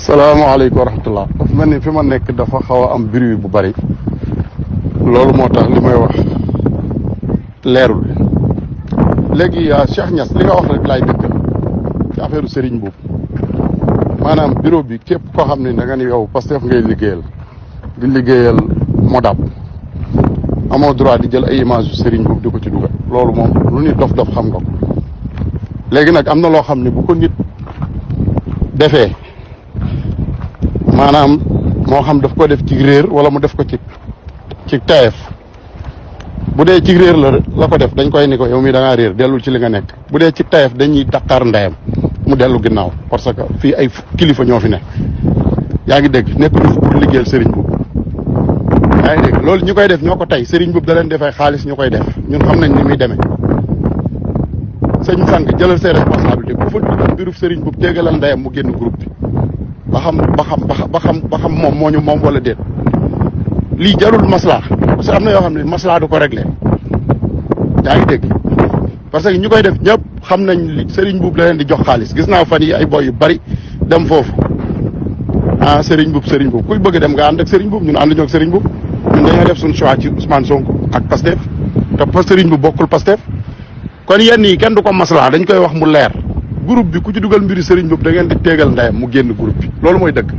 salaamaaleykum wa rahmatullah. dafa mel ni fi ma nekk dafa xaw a am bruit bu bari loolu moo tax li may wax leerul léegi Cheikh Niass li nga wax rek laay dëggal ci affaire Serigne Mboup maanaam bureau bi képp koo xam ne da nga ni yow Pastef ngay liggéeyal di liggéeyal Modap amoo droit di jël ay image yu Serigne Mboup di ko ci dugal loolu moom lu nit dof-dof xam nga ko léegi nag am na loo xam ne bu ko nit defee maanaam moo xam daf ko def ci réer wala mu def ko ci tayeef bu dee ci réer la ko def dañ koy ni ko yow mii da ngaa réer dellul ci li nga nekk bu dee ci tayeef dañuy daqaar ndeyam mu dellu ginnaaw parce que fii ay kilifa ñoo fi ne yaa ngi dégg nekk ñu pour liggéeyal Serigne Mboup yaa ngi dégg loolu ñu koy def ñoo ko tey Serigne Mboup da leen defay xaalis ñu koy def ñun xam nañ ni muy demee sëñ sang jëlal say responsabilité ku fa dugal mbirub Serigne Mboup téegalal ndeyam mu génn groupe bi ba xam moom moo ñu moom wala déet lii jarul maslaa parce que am na yoo xam ne maslaa du ko réglé yaa ngi dégg parce que ñu koy def ñëpp xam nañ li Serigne Mboup la leen di jox xaalis gis naa fan yi ay boy yu bari dem foofu Serigne Mboup kuy bëgg dem nga ànd ak Serigne Mboup ñun ànd ñoo ak Serigne Mboup ñun dañoo def suñu choix ci Ousmane Sonko ak Pastef te Serigne Mboup bokkul Pastef kon yenn yi kenn du ko maslaa dañ koy wax mu leer groupe bi ku ci dugal mbiri Serigne Mboup da ngeen di téegal ndeyam mu génn groupe bi loolu mooy dëgg